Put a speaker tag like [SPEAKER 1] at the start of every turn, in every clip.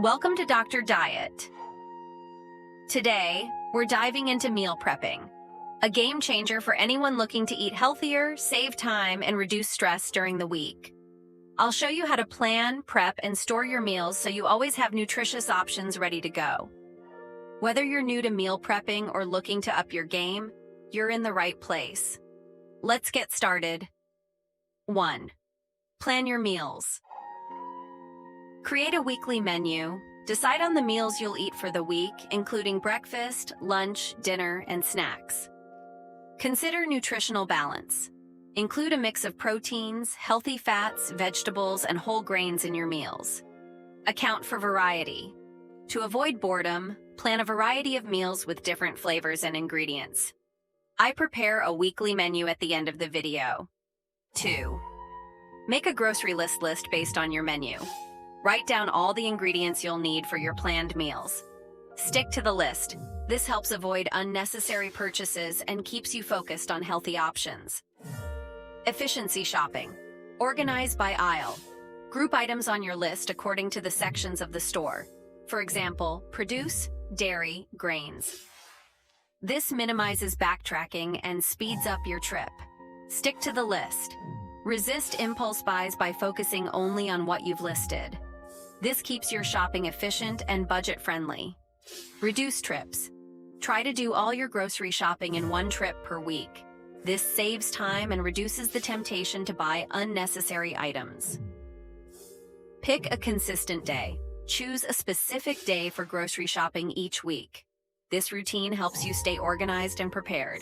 [SPEAKER 1] Welcome to Dr. Diet. Today, we're diving into meal prepping, a game changer for anyone looking to eat healthier, save time, and reduce stress during the week. I'll show you how to plan, prep, and store your meals so you always have nutritious options ready to go. Whether you're new to meal prepping or looking to up your game, you're in the right place. Let's get started. 1. Plan your meals. Create a weekly menu. Decide on the meals you'll eat for the week, including breakfast, lunch, dinner, and snacks. Consider nutritional balance. Include a mix of proteins, healthy fats, vegetables, and whole grains in your meals. Account for variety. To avoid boredom, plan a variety of meals with different flavors and ingredients. I prepare a weekly menu at the end of the video. 2. Make a grocery list based on your menu. Write down all the ingredients you'll need for your planned meals. Stick to the list. This helps avoid unnecessary purchases and keeps you focused on healthy options. Efficiency shopping. Organize by aisle. Group items on your list according to the sections of the store. For example, produce, dairy, grains. This minimizes backtracking and speeds up your trip. Stick to the list. Resist impulse buys by focusing only on what you've listed. This keeps your shopping efficient and budget-friendly. Reduce trips. Try to do all your grocery shopping in one trip per week. This saves time and reduces the temptation to buy unnecessary items. Pick a consistent day. Choose a specific day for grocery shopping each week. This routine helps you stay organized and prepared.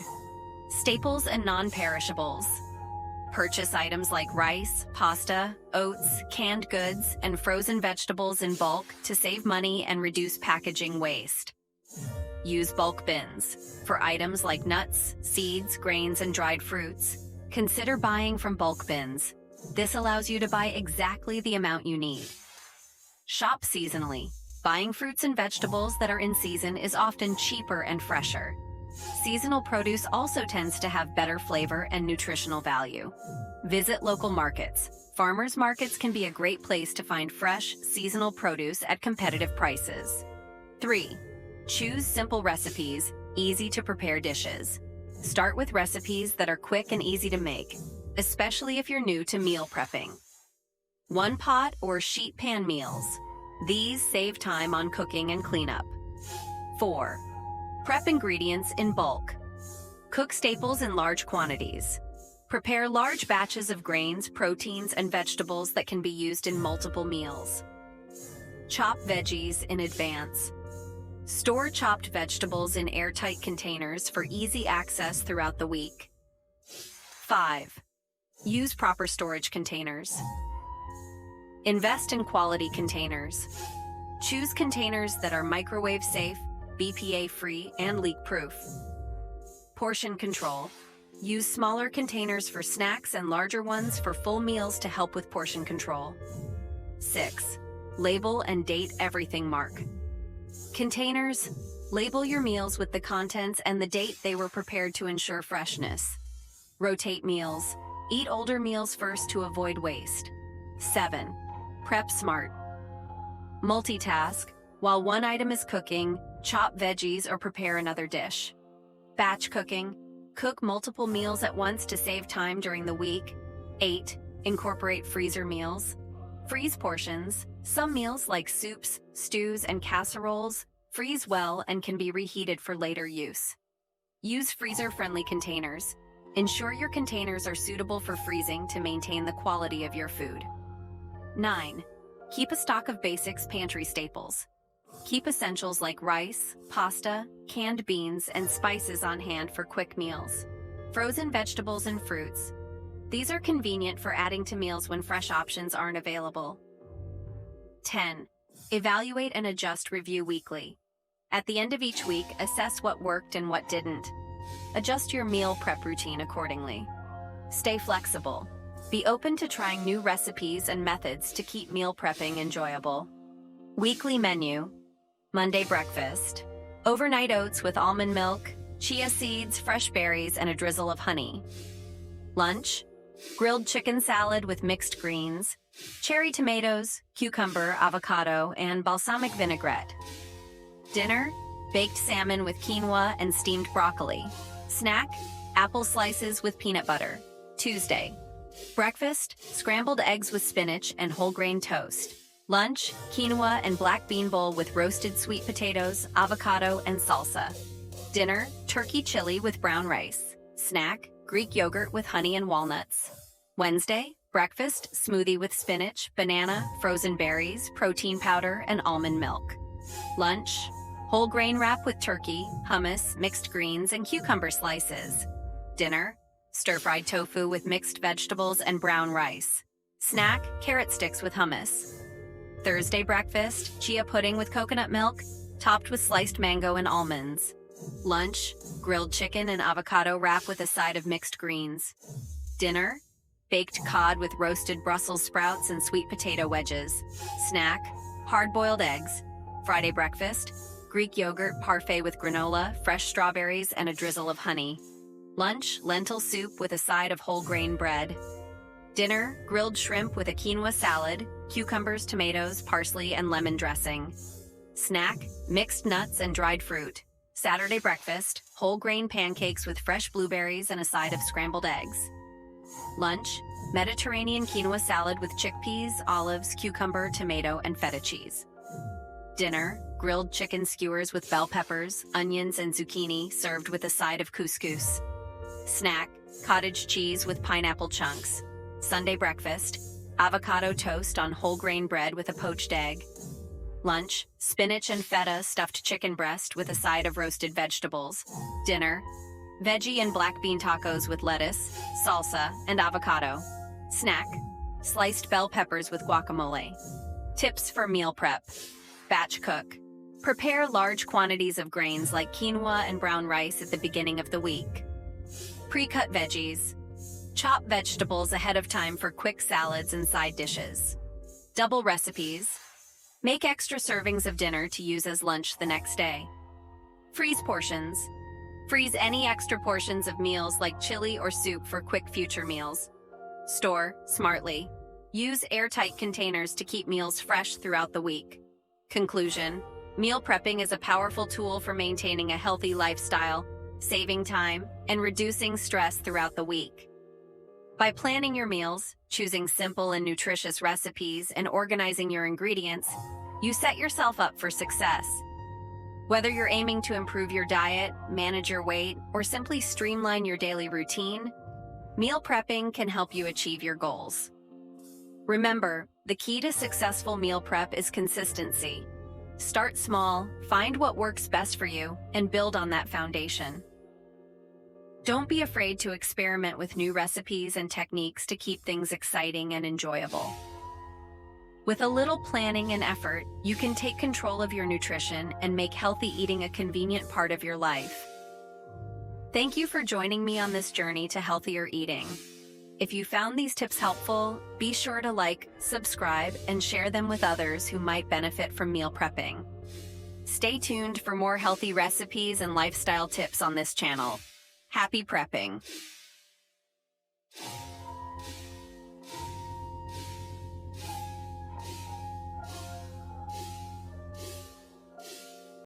[SPEAKER 1] Staples and non-perishables. Purchase items like rice, pasta, oats, canned goods, and frozen vegetables in bulk to save money and reduce packaging waste. Use bulk bins. For items like nuts, seeds, grains, and dried fruits, consider buying from bulk bins. This allows you to buy exactly the amount you need. Shop seasonally. Buying fruits and vegetables that are in season is often cheaper and fresher. Seasonal produce also tends to have better flavor and nutritional value. Visit local markets. Farmers markets can be a great place to find fresh, seasonal produce at competitive prices. 3. Choose simple recipes, easy-to-prepare dishes. Start with recipes that are quick and easy to make, especially if you're new to meal prepping. One-pot or sheet pan meals. These save time on cooking and cleanup. 4. Prep ingredients in bulk. Cook staples in large quantities. Prepare large batches of grains, proteins, and vegetables that can be used in multiple meals. Chop veggies in advance. Store chopped vegetables in airtight containers for easy access throughout the week. 5. Use proper storage containers. Invest in quality containers. Choose containers that are microwave safe, BPA-free, and leak-proof. Portion control. Use smaller containers for snacks and larger ones for full meals to help with portion control. 6. Label and date everything mark. Containers. Label your meals with the contents and the date they were prepared to ensure freshness. Rotate meals. Eat older meals first to avoid waste. 7. Prep smart. Multitask. While one item is cooking, chop veggies or prepare another dish. Batch cooking. Cook multiple meals at once to save time during the week. 8. Incorporate freezer meals. Freeze portions. Some meals like soups, stews, and casseroles freeze well and can be reheated for later use. Use freezer-friendly containers. Ensure your containers are suitable for freezing to maintain the quality of your food. 9. Keep a stock of basics pantry staples. Keep essentials like rice, pasta, canned beans, and spices on hand for quick meals. Frozen vegetables and fruits. These are convenient for adding to meals when fresh options aren't available. 10. Evaluate and adjust review weekly. At the end of each week, assess what worked and what didn't. Adjust your meal prep routine accordingly. Stay flexible. Be open to trying new recipes and methods to keep meal prepping enjoyable. Weekly menu. Monday breakfast. Overnight oats with almond milk, chia seeds, fresh berries, and a drizzle of honey. Lunch. Grilled chicken salad with mixed greens, cherry tomatoes, cucumber, avocado, and balsamic vinaigrette. Dinner, baked salmon with quinoa and steamed broccoli. Snack, apple slices with peanut butter. Tuesday. Breakfast, scrambled eggs with spinach and whole grain toast. Lunch, quinoa and black bean bowl with roasted sweet potatoes, avocado, and salsa. Dinner, turkey chili with brown rice. Snack, Greek yogurt with honey and walnuts. Wednesday, breakfast, smoothie with spinach, banana, frozen berries, protein powder, and almond milk. Lunch, whole grain wrap with turkey, hummus, mixed greens, and cucumber slices. Dinner, stir-fried tofu with mixed vegetables and brown rice. Snack, carrot sticks with hummus. Thursday breakfast, chia pudding with coconut milk, topped with sliced mango and almonds. Lunch, grilled chicken and avocado wrap with a side of mixed greens. Dinner, baked cod with roasted Brussels sprouts and sweet potato wedges. Snack, hard-boiled eggs. Friday breakfast, Greek yogurt parfait with granola, fresh strawberries, and a drizzle of honey. Lunch, lentil soup with a side of whole grain bread. Dinner, grilled shrimp with a quinoa salad, cucumbers, tomatoes, parsley, and lemon dressing. Snack, mixed nuts and dried fruit. Saturday breakfast, whole grain pancakes with fresh blueberries and a side of scrambled eggs. Lunch, Mediterranean quinoa salad with chickpeas, olives, cucumber, tomato, and feta cheese. Dinner, grilled chicken skewers with bell peppers, onions, and zucchini served with a side of couscous. Snack, cottage cheese with pineapple chunks. Sunday breakfast, avocado toast on whole grain bread with a poached egg. Lunch, spinach and feta stuffed chicken breast with a side of roasted vegetables. Dinner, veggie and black bean tacos with lettuce, salsa, and avocado. Snack, sliced bell peppers with guacamole. Tips for meal prep. Batch cook. Prepare large quantities of grains like quinoa and brown rice at the beginning of the week. Pre-cut veggies. Chop vegetables ahead of time for quick salads and side dishes. Double recipes. Make extra servings of dinner to use as lunch the next day. Freeze portions. Freeze any extra portions of meals like chili or soup for quick future meals. Store smartly. Use airtight containers to keep meals fresh throughout the week. Conclusion: meal prepping is a powerful tool for maintaining a healthy lifestyle, saving time, and reducing stress throughout the week. By planning your meals, choosing simple and nutritious recipes, and organizing your ingredients, you set yourself up for success. Whether you're aiming to improve your diet, manage your weight, or simply streamline your daily routine, meal prepping can help you achieve your goals. Remember, the key to successful meal prep is consistency. Start small, find what works best for you, and build on that foundation. Don't be afraid to experiment with new recipes and techniques to keep things exciting and enjoyable. With a little planning and effort, you can take control of your nutrition and make healthy eating a convenient part of your life. Thank you for joining me on this journey to healthier eating. If you found these tips helpful, be sure to like, subscribe, and share them with others who might benefit from meal prepping. Stay tuned for more healthy recipes and lifestyle tips on this channel. Happy prepping!